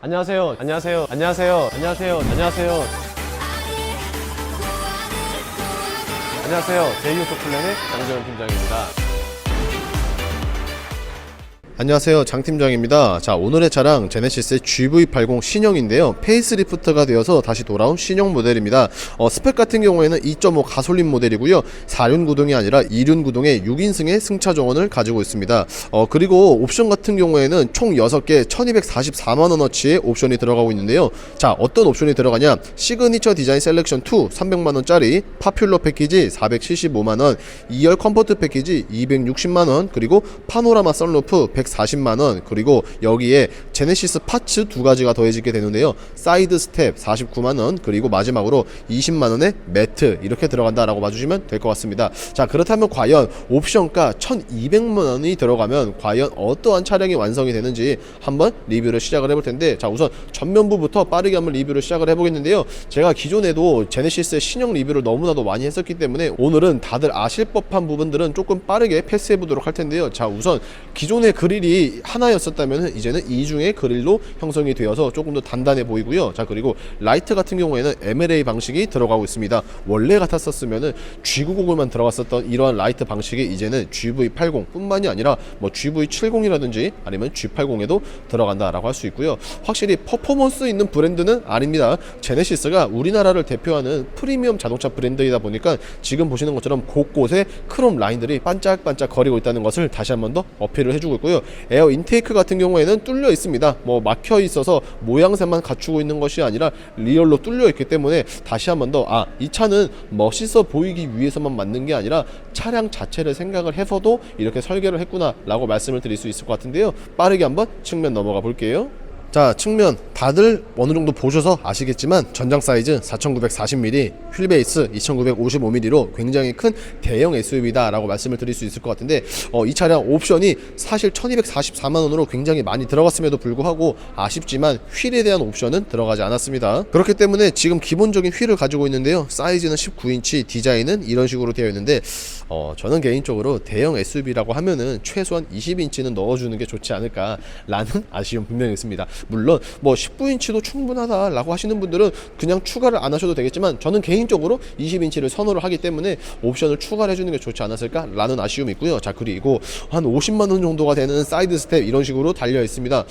안녕하세요. 안녕하세요. 안녕하세요. 안녕하세요. 안녕하세요. 안녕하세요. 제이오토 플랜의 장재원 팀장입니다. 안녕하세요, 장팀장입니다. 자, 오늘의 차량 제네시스의 GV80 신형인데요, 페이스리프트가 되어서 다시 돌아온 신형 모델입니다. 스펙 같은 경우에는 2.5 가솔린 모델이고요, 4륜 구동이 아니라 2륜 구동의 6인승의 승차 정원을 가지고 있습니다. 그리고 옵션 같은 경우에는 총 6개 1244만원어치의 옵션이 들어가고 있는데요. 자, 어떤 옵션이 들어가냐: 시그니처 디자인 셀렉션 2 300만원짜리, 파퓰러 패키지 475만원, 2열 컴포트 패키지 260만원, 그리고 파노라마 선루프 140만원, 그리고 여기에 제네시스 파츠 2가지가 더해지게 되는데요, 사이드 스텝 49만원, 그리고 마지막으로 20만원의 매트, 이렇게 들어간다라고 봐주시면 될 것 같습니다. 자, 그렇다면 과연 옵션가 1200만원이 들어가면 과연 어떠한 차량이 완성이 되는지 한번 리뷰를 시작을 해볼 텐데, 자, 우선 전면부부터 빠르게 한번 리뷰를 시작을 해보겠는데요, 제가 기존에도 제네시스의 신형 리뷰를 너무나도 많이 했었기 때문에 오늘은 다들 아실 법한 부분들은 조금 빠르게 패스해 보도록 할 텐데요. 자, 우선 기존의 그릴이 하나였었다면 이제는 이중의 그릴로 형성이 되어서 조금 더 단단해 보이고요. 자, 그리고 라이트 같은 경우에는 MLA 방식이 들어가고 있습니다. 원래 같았었으면은 G90만 들어갔었던 이러한 라이트 방식이 이제는 GV80 뿐만이 아니라 뭐 GV70이라든지 아니면 G80에도 들어간다라고 할 수 있고요. 확실히 퍼포먼스 있는 브랜드는 아닙니다. 제네시스가 우리나라를 대표하는 프리미엄 자동차 브랜드이다 보니까 지금 보시는 것처럼 곳곳에 크롬 라인들이 반짝반짝 거리고 있다는 것을 다시 한 번 더 어필을 해주고 있고요. 에어 인테이크 같은 경우에는 뚫려 있습니다. 뭐 막혀 있어서 모양새만 갖추고 있는 것이 아니라 리얼로 뚫려 있기 때문에 다시 한 번 더 이 차는 멋있어 보이기 위해서만 만든 게 아니라 차량 자체를 생각을 해서도 이렇게 설계를 했구나 라고 말씀을 드릴 수 있을 것 같은데요, 빠르게 한번 측면 넘어가 볼게요. 자, 측면 다들 어느 정도 보셔서 아시겠지만 전장 사이즈 4940mm, 휠베이스 2955mm로 굉장히 큰 대형 SUV다 라고 말씀을 드릴 수 있을 것 같은데, 이 차량 옵션이 사실 1244만원으로 굉장히 많이 들어갔음에도 불구하고 아쉽지만 휠에 대한 옵션은 들어가지 않았습니다. 그렇기 때문에 지금 기본적인 휠을 가지고 있는데요, 사이즈는 19인치, 디자인은 이런 식으로 되어 있는데, 저는 개인적으로 대형 SUV라고 하면은 최소한 20인치는 넣어주는 게 좋지 않을까 라는 아쉬움 분명히 있습니다. 물론 뭐 19인치도 충분하다라고 하시는 분들은 그냥 추가를 안 하셔도 되겠지만, 저는 개인적으로 20인치를 선호를 하기 때문에 옵션을 추가를 해주는 게 좋지 않았을까 라는 아쉬움이 있고요. 자, 그리고 한 50만원 정도가 되는 사이드 스텝 이런 식으로 달려 있습니다.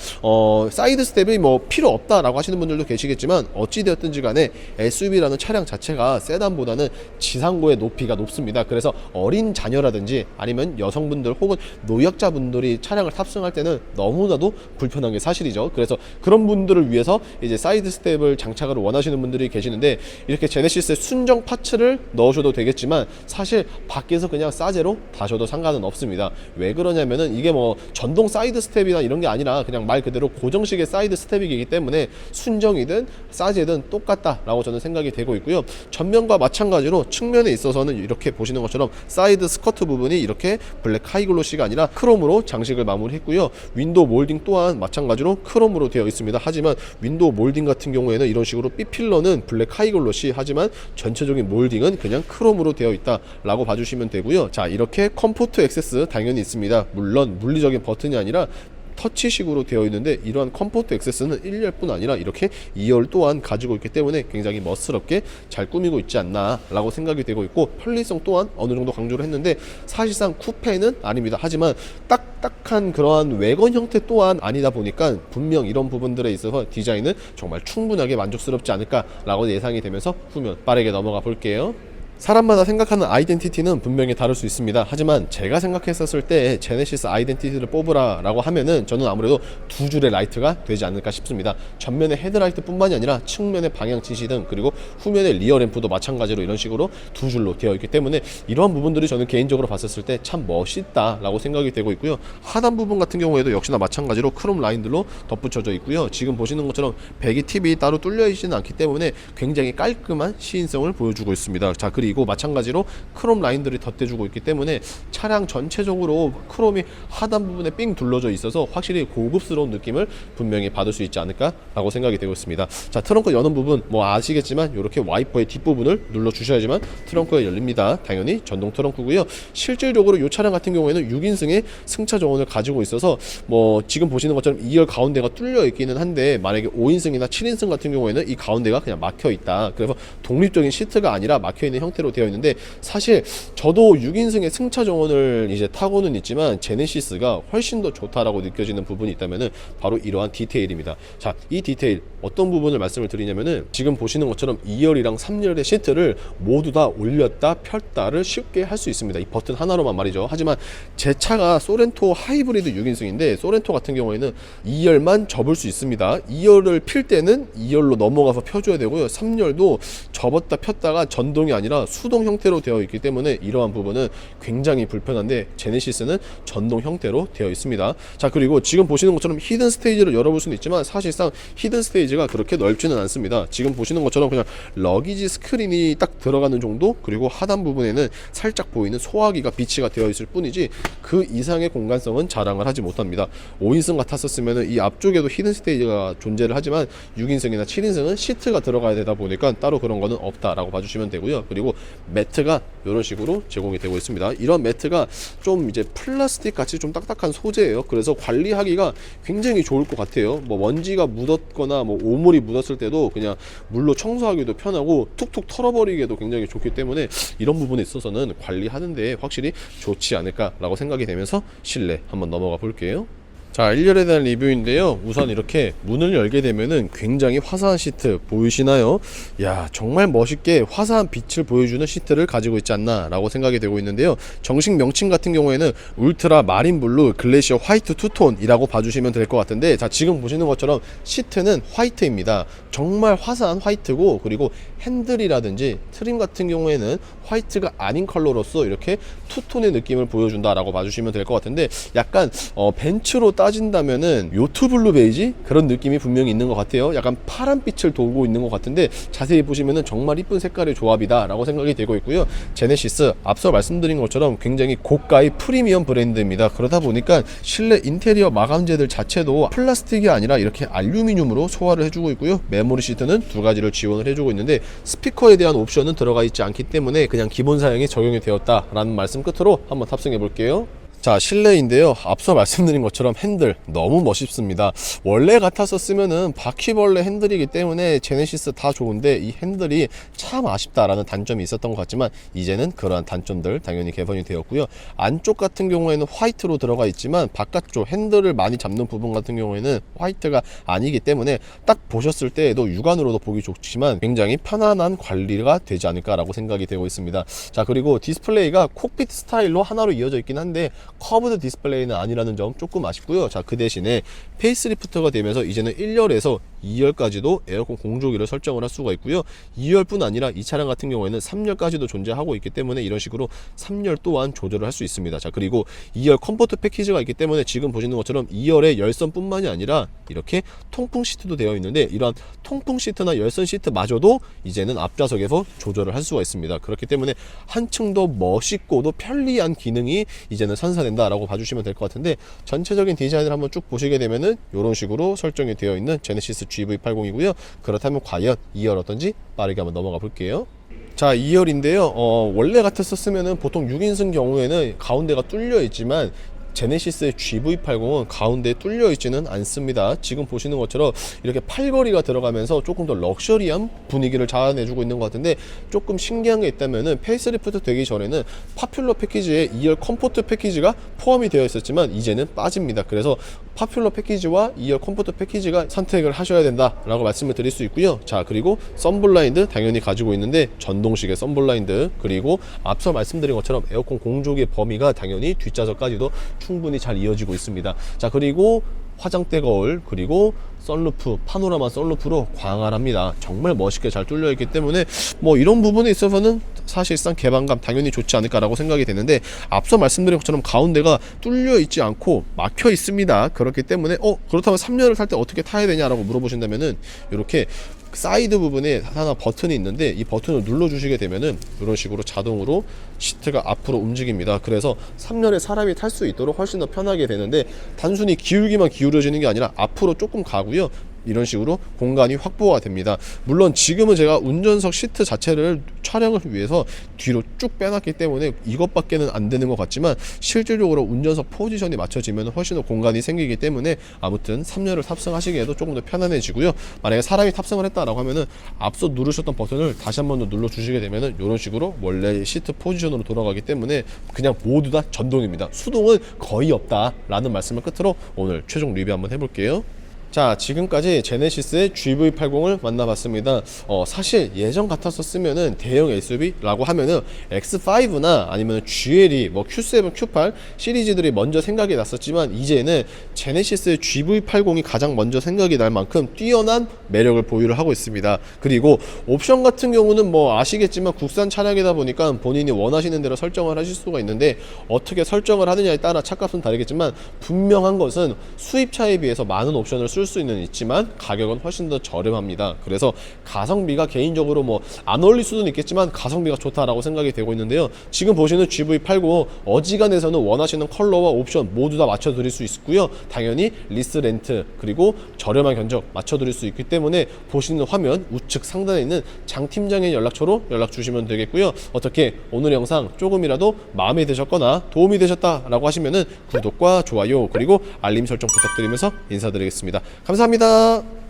사이드 스텝이 뭐 필요 없다라고 하시는 분들도 계시겠지만, 어찌되었든지 간에 SUV라는 차량 자체가 세단보다는 지상고의 높이가 높습니다. 그래서 어린 자녀라든지 아니면 여성분들 혹은 노약자분들이 차량을 탑승할 때는 너무나도 불편한 게 사실이죠. 그래서 그런 분들을 위해서 이제 사이드 스텝을 장착을 원하시는 분들이 계시는데, 이렇게 제네시스의 순정 파츠를 넣으셔도 되겠지만 사실 밖에서 그냥 싸제로 다셔도 상관은 없습니다. 왜 그러냐면은 이게 뭐 전동 사이드 스텝이나 이런 게 아니라 그냥 말 그대로 고정식의 사이드 스텝이기 때문에 순정이든 싸제든 똑같다라고 저는 생각이 되고 있고요. 전면과 마찬가지로 측면에 있어서는 이렇게 보시는 것처럼 사이드 스커트 부분이 이렇게 블랙 하이글로시가 아니라 크롬으로 장식을 마무리했고요. 윈도우 몰딩 또한 마찬가지로 크롬으로 되어 있습니다. 하지만 윈도우 몰딩 같은 경우에는 이런 식으로 B필러는 블랙 하이글로시, 하지만 전체적인 몰딩은 그냥 크롬으로 되어 있다 라고 봐주시면 되고요. 자, 이렇게 컴포트 액세스 당연히 있습니다. 물론 물리적인 버튼이 아니라 터치식으로 되어 있는데, 이러한 컴포트 액세스는 1열뿐 아니라 이렇게 2열 또한 가지고 있기 때문에 굉장히 멋스럽게 잘 꾸미고 있지 않나 라고 생각이 되고 있고, 편리성 또한 어느 정도 강조를 했는데 사실상 쿠페는 아닙니다. 하지만 딱딱한 그러한 외관 형태 또한 아니다 보니까 분명 이런 부분들에 있어서 디자인은 정말 충분하게 만족스럽지 않을까 라고 예상이 되면서 후면 빠르게 넘어가 볼게요. 사람마다 생각하는 아이덴티티는 분명히 다를 수 있습니다. 하지만 제가 생각했었을 때 제네시스 아이덴티티를 뽑으라 라고 하면은 저는 아무래도 두 줄의 라이트가 되지 않을까 싶습니다. 전면의 헤드라이트 뿐만이 아니라 측면의 방향 지시 등, 그리고 후면의 리어 램프도 마찬가지로 이런 식으로 두 줄로 되어 있기 때문에 이러한 부분들이 저는 개인적으로 봤었을 때 참 멋있다 라고 생각이 되고 있고요. 하단 부분 같은 경우에도 역시나 마찬가지로 크롬 라인들로 덧붙여져 있고요. 지금 보시는 것처럼 배기 팁이 따로 뚫려 있지는 않기 때문에 굉장히 깔끔한 시인성을 보여주고 있습니다. 자, 그리고 그리고 마찬가지로 크롬 라인들이 덧대주고 있기 때문에 차량 전체적으로 크롬이 하단 부분에 삥 둘러져 있어서 확실히 고급스러운 느낌을 분명히 받을 수 있지 않을까 라고 생각이 되고 있습니다. 자, 트렁크 여는 부분 뭐 아시겠지만 이렇게 와이퍼의 뒷부분을 눌러 주셔야지만 트렁크가 열립니다. 당연히 전동 트렁크고요. 실질적으로 이 차량 같은 경우에는 6인승의 승차 정원을 가지고 있어서 뭐 지금 보시는 것처럼 2열 가운데가 뚫려 있기는 한데, 만약에 5인승이나 7인승 같은 경우에는 이 가운데가 그냥 막혀 있다. 그래서 독립적인 시트가 아니라 막혀 있는 형태로 되어 있는데, 사실 저도 6인승의 승차 정원을 이제 타고는 있지만 제네시스가 훨씬 더 좋다라고 느껴지는 부분이 있다면은 바로 이러한 디테일입니다. 자, 이 디테일 어떤 부분을 말씀을 드리냐면은, 지금 보시는 것처럼 2열이랑 3열의 시트를 모두 다 올렸다 폈다를 쉽게 할 수 있습니다. 이 버튼 하나로만 말이죠. 하지만 제 차가 소렌토 하이브리드 6인승인데, 소렌토 같은 경우에는 2열만 접을 수 있습니다. 2열을 필 때는 2열로 넘어가서 펴줘야 되고요. 3열도 접었다 폈다가 전동이 아니라 수동 형태로 되어 있기 때문에 이러한 부분은 굉장히 불편한데, 제네시스는 전동 형태로 되어 있습니다. 자, 그리고 지금 보시는 것처럼 히든 스테이지를 열어볼 수는 있지만 사실상 히든 스테이지가 그렇게 넓지는 않습니다. 지금 보시는 것처럼 그냥 러기지 스크린이 딱 들어가는 정도, 그리고 하단 부분에는 살짝 보이는 소화기가 비치가 되어 있을 뿐이지 그 이상의 공간성은 자랑을 하지 못합니다. 5인승 같았었으면 이 앞쪽에도 히든 스테이지가 존재를 하지만 6인승이나 7인승은 시트가 들어가야 되다 보니까 따로 그런 거는 없다라고 봐주시면 되고요. 그리고 매트가 이런 식으로 제공이 되고 있습니다. 이런 매트가 좀 이제 플라스틱 같이 좀 딱딱한 소재예요. 그래서 관리하기가 굉장히 좋을 것 같아요. 뭐 먼지가 묻었거나 뭐 오물이 묻었을 때도 그냥 물로 청소하기도 편하고 툭툭 털어버리기에도 굉장히 좋기 때문에 이런 부분에 있어서는 관리하는데 확실히 좋지 않을까라고 생각이 되면서 실내 한번 넘어가 볼게요. 자, 1열에 대한 리뷰인데요. 우선 이렇게 문을 열게 되면은 굉장히 화사한 시트 보이시나요? 야, 정말 멋있게 화사한 빛을 보여주는 시트를 가지고 있지 않나 라고 생각이 되고 있는데요. 정식 명칭 같은 경우에는 울트라 마린 블루 글래시어 화이트 투톤이라고 봐주시면 될 것 같은데, 자, 지금 보시는 것처럼 시트는 화이트입니다. 정말 화사한 화이트고, 그리고 핸들이라든지 트림 같은 경우에는 화이트가 아닌 컬러로서 이렇게 투톤의 느낌을 보여준다라고 봐주시면 될 것 같은데, 약간 벤츠로 따진다면은 요트 블루 베이지 그런 느낌이 분명히 있는 것 같아요. 약간 파란빛을 돌고 있는 것 같은데, 자세히 보시면은 정말 이쁜 색깔의 조합이다 라고 생각이 되고 있고요. 제네시스 앞서 말씀드린 것처럼 굉장히 고가의 프리미엄 브랜드입니다. 그러다 보니까 실내 인테리어 마감재들 자체도 플라스틱이 아니라 이렇게 알루미늄으로 소화를 해주고 있고요. 메모리 시트는 두 가지를 지원을 해주고 있는데, 스피커에 대한 옵션은 들어가 있지 않기 때문에 그냥 기본 사양이 적용이 되었다라는 말씀 끝으로 한번 탑승해 볼게요. 자, 실내인데요. 앞서 말씀드린 것처럼 핸들 너무 멋있습니다. 원래 같았었으면은 바퀴벌레 핸들이기 때문에 제네시스 다 좋은데 이 핸들이 참 아쉽다라는 단점이 있었던 것 같지만, 이제는 그러한 단점들 당연히 개선이 되었고요. 안쪽 같은 경우에는 화이트로 들어가 있지만 바깥쪽 핸들을 많이 잡는 부분 같은 경우에는 화이트가 아니기 때문에 딱 보셨을 때에도 육안으로도 보기 좋지만 굉장히 편안한 관리가 되지 않을까라고 생각이 되고 있습니다. 자, 그리고 디스플레이가 콕핏 스타일로 하나로 이어져 있긴 한데 커브드 디스플레이는 아니라는 점 조금 아쉽고요. 자, 그 대신에 페이스리프트가 되면서 이제는 1열에서 2열까지도 에어컨 공조기를 설정을 할 수가 있고요. 2열뿐 아니라 이 차량 같은 경우에는 3열까지도 존재하고 있기 때문에 이런 식으로 3열 또한 조절을 할 수 있습니다. 자, 그리고 2열 컴포트 패키지가 있기 때문에 지금 보시는 것처럼 2열에 열선뿐만이 아니라 이렇게 통풍 시트도 되어 있는데, 이러한 통풍 시트나 열선 시트마저도 이제는 앞좌석에서 조절을 할 수가 있습니다. 그렇기 때문에 한층 더 멋있고도 편리한 기능이 이제는 선사된다라고 봐주시면 될 것 같은데, 전체적인 디자인을 한번 쭉 보시게 되면은 이런 식으로 설정이 되어 있는 제네시스 GV80이고요. 그렇다면 과연 2열 어떤지 빠르게 한번 넘어가 볼게요. 자, 2열인데요. 원래 같았었으면은 보통 6인승 경우에는 가운데가 뚫려 있지만 제네시스의 GV80은 가운데에 뚫려 있지는 않습니다. 지금 보시는 것처럼 이렇게 팔걸이가 들어가면서 조금 더 럭셔리한 분위기를 자아내주고 있는 것 같은데, 조금 신기한 게 있다면은 페이스리프트 되기 전에는 파퓰러 패키지에 2열 컴포트 패키지가 포함이 되어 있었지만 이제는 빠집니다. 그래서 파퓰러 패키지와 2열 컴포트 패키지가 선택을 하셔야 된다라고 말씀을 드릴 수 있고요. 자, 그리고 썬블라인드 당연히 가지고 있는데 전동식의 썬블라인드, 그리고 앞서 말씀드린 것처럼 에어컨 공조기의 범위가 당연히 뒷좌석까지도 충분히 잘 이어지고 있습니다. 자, 그리고 화장대 거울, 그리고 썬루프, 파노라마 썬루프로 광활합니다. 정말 멋있게 잘 뚫려 있기 때문에 뭐 이런 부분에 있어서는 사실상 개방감 당연히 좋지 않을까라고 생각이 되는데, 앞서 말씀드린 것처럼 가운데가 뚫려 있지 않고 막혀 있습니다. 그렇기 때문에 그렇다면 3열을 탈 때 어떻게 타야 되냐라고 물어보신다면은 이렇게 사이드 부분에 하나 버튼이 있는데 이 버튼을 눌러주시게 되면은 이런 식으로 자동으로 시트가 앞으로 움직입니다. 그래서 3열에 사람이 탈 수 있도록 훨씬 더 편하게 되는데 단순히 기울기만 기울어지는 게 아니라 앞으로 조금 가고요. 이런 식으로 공간이 확보가 됩니다. 물론 지금은 제가 운전석 시트 자체를 촬영을 위해서 뒤로 쭉 빼놨기 때문에 이것밖에는 안 되는 것 같지만 실질적으로 운전석 포지션이 맞춰지면 훨씬 더 공간이 생기기 때문에 아무튼 3열을 탑승하시기에도 조금 더 편안해지고요. 만약에 사람이 탑승을 했다라고 하면은 앞서 누르셨던 버튼을 다시 한 번 더 눌러주시게 되면은 이런 식으로 원래 시트 포지션으로 돌아가기 때문에 그냥 모두 다 전동입니다. 수동은 거의 없다라는 말씀을 끝으로 오늘 최종 리뷰 한번 해볼게요. 자, 지금까지 제네시스의 GV80을 만나봤습니다. 사실 예전 같았었으면은 대형 SUV라고 하면은 X5나 아니면 GLE, 뭐 Q7, Q8 시리즈들이 먼저 생각이 났었지만 이제는 제네시스의 GV80이 가장 먼저 생각이 날 만큼 뛰어난 매력을 보유를 하고 있습니다. 그리고 옵션 같은 경우는 뭐 아시겠지만 국산 차량이다 보니까 본인이 원하시는 대로 설정을 하실 수가 있는데 어떻게 설정을 하느냐에 따라 차값은 다르겠지만 분명한 것은 수입차에 비해서 많은 옵션을 쓸 수 있지만 가격은 훨씬 더 저렴합니다. 그래서 가성비가 개인적으로 뭐 안 어울릴 수는 있겠지만 가성비가 좋다라고 생각이 되고 있는데요. 지금 보시는 GV80 어지간해서는 원하시는 컬러와 옵션 모두 다 맞춰 드릴 수 있고요. 당연히 리스 렌트 그리고 저렴한 견적 맞춰 드릴 수 있기 때문에 보시는 화면 우측 상단에 있는 장 팀장의 연락처로 연락 주시면 되겠고요. 어떻게 오늘 영상 조금이라도 마음에 드셨거나 도움이 되셨다라고 하시면은 구독과 좋아요 그리고 알림 설정 부탁드리면서 인사드리겠습니다. 감사합니다.